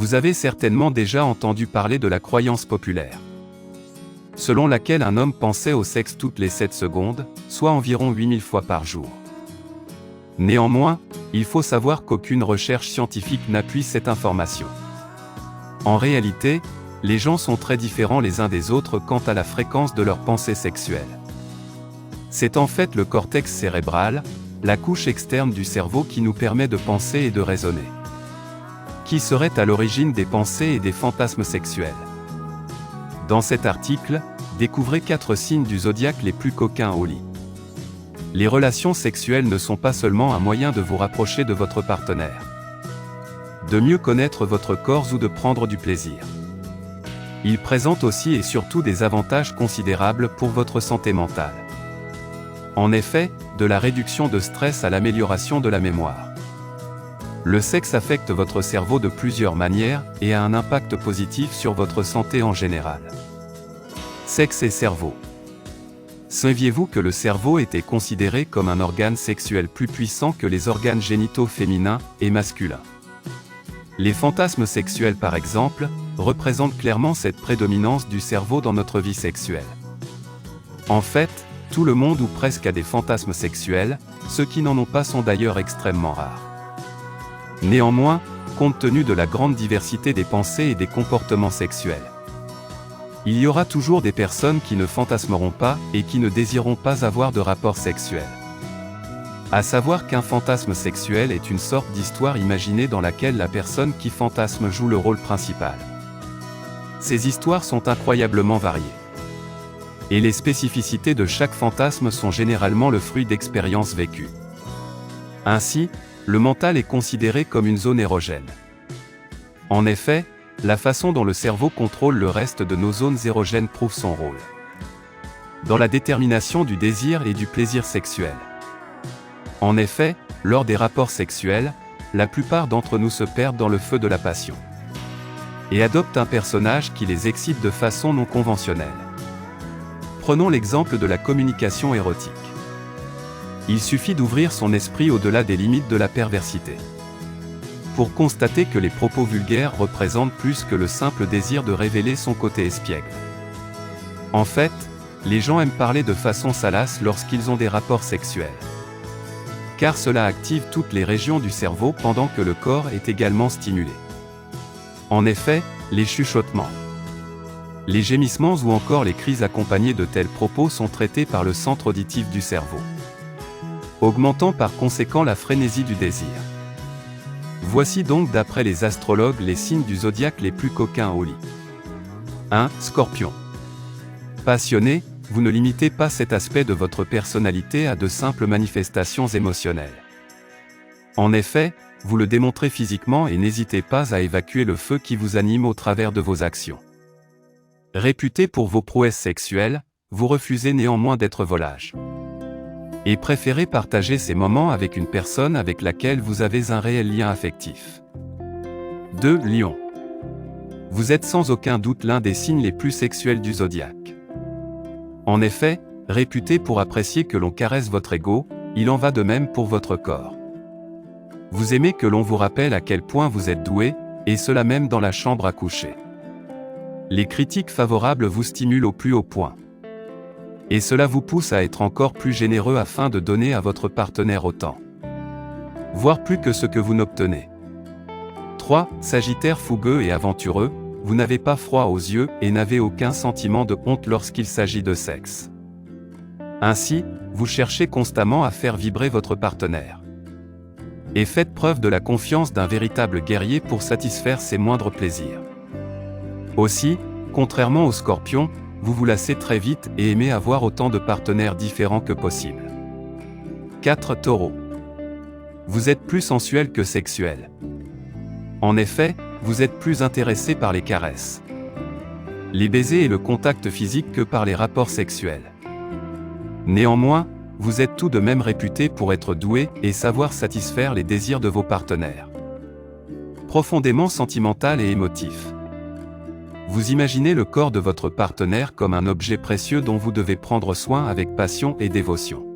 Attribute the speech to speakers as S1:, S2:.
S1: Vous avez certainement déjà entendu parler de la croyance populaire, selon laquelle un homme pensait au sexe toutes les 7 secondes, soit environ 8000 fois par jour. Néanmoins, il faut savoir qu'aucune recherche scientifique n'appuie cette information. En réalité, les gens sont très différents les uns des autres quant à la fréquence de leurs pensées sexuelles. C'est en fait le cortex cérébral, la couche externe du cerveau qui nous permet de penser et de raisonner. Qui serait à l'origine des pensées et des fantasmes sexuels? Dans cet article, découvrez 4 signes du zodiaque les plus coquins au lit. Les relations sexuelles ne sont pas seulement un moyen de vous rapprocher de votre partenaire, de mieux connaître votre corps ou de prendre du plaisir. Ils présentent aussi et surtout des avantages considérables pour votre santé mentale. En effet, de la réduction de stress à l'amélioration de la mémoire. Le sexe affecte votre cerveau de plusieurs manières et a un impact positif sur votre santé en général. Sexe et cerveau. Saviez-vous que le cerveau était considéré comme un organe sexuel plus puissant que les organes génitaux féminins et masculins? Les fantasmes sexuels par exemple, représentent clairement cette prédominance du cerveau dans notre vie sexuelle. En fait, tout le monde ou presque a des fantasmes sexuels, ceux qui n'en ont pas sont d'ailleurs extrêmement rares. Néanmoins, compte tenu de la grande diversité des pensées et des comportements sexuels, il y aura toujours des personnes qui ne fantasmeront pas et qui ne désireront pas avoir de rapport sexuel. À savoir qu'un fantasme sexuel est une sorte d'histoire imaginée dans laquelle la personne qui fantasme joue le rôle principal. Ces histoires sont incroyablement variées. Et les spécificités de chaque fantasme sont généralement le fruit d'expériences vécues. Ainsi, le mental est considéré comme une zone érogène. En effet, la façon dont le cerveau contrôle le reste de nos zones érogènes prouve son rôle dans la détermination du désir et du plaisir sexuel. En effet, lors des rapports sexuels, la plupart d'entre nous se perdent dans le feu de la passion et adoptent un personnage qui les excite de façon non conventionnelle. Prenons l'exemple de la communication érotique. Il suffit d'ouvrir son esprit au-delà des limites de la perversité pour constater que les propos vulgaires représentent plus que le simple désir de révéler son côté espiègle. En fait, les gens aiment parler de façon salace lorsqu'ils ont des rapports sexuels, car cela active toutes les régions du cerveau pendant que le corps est également stimulé. En effet, les chuchotements, les gémissements ou encore les cris accompagnés de tels propos sont traités par le centre auditif du cerveau, augmentant par conséquent la frénésie du désir. Voici donc d'après les astrologues les signes du zodiaque les plus coquins au lit. 1. Scorpion. Passionné, vous ne limitez pas cet aspect de votre personnalité à de simples manifestations émotionnelles. En effet, vous le démontrez physiquement et n'hésitez pas à évacuer le feu qui vous anime au travers de vos actions. Réputé pour vos prouesses sexuelles, vous refusez néanmoins d'être volage et préférez partager ces moments avec une personne avec laquelle vous avez un réel lien affectif. 2. Lion. Vous êtes sans aucun doute l'un des signes les plus sexuels du zodiaque. En effet, réputé pour apprécier que l'on caresse votre ego, il en va de même pour votre corps. Vous aimez que l'on vous rappelle à quel point vous êtes doué, et cela même dans la chambre à coucher. Les critiques favorables vous stimulent au plus haut point. Et cela vous pousse à être encore plus généreux afin de donner à votre partenaire autant, voire plus que ce que vous n'obtenez. 3. Sagittaire fougueux et aventureux, vous n'avez pas froid aux yeux et n'avez aucun sentiment de honte lorsqu'il s'agit de sexe. Ainsi, vous cherchez constamment à faire vibrer votre partenaire. Et faites preuve de la confiance d'un véritable guerrier pour satisfaire ses moindres plaisirs. Aussi, contrairement aux scorpions, vous vous lassez très vite et aimez avoir autant de partenaires différents que possible. 4. Taureau. Vous êtes plus sensuel que sexuel. En effet, vous êtes plus intéressé par les caresses, les baisers et le contact physique que par les rapports sexuels. Néanmoins, vous êtes tout de même réputé pour être doué et savoir satisfaire les désirs de vos partenaires. Profondément sentimental et émotif. Vous imaginez le corps de votre partenaire comme un objet précieux dont vous devez prendre soin avec passion et dévotion.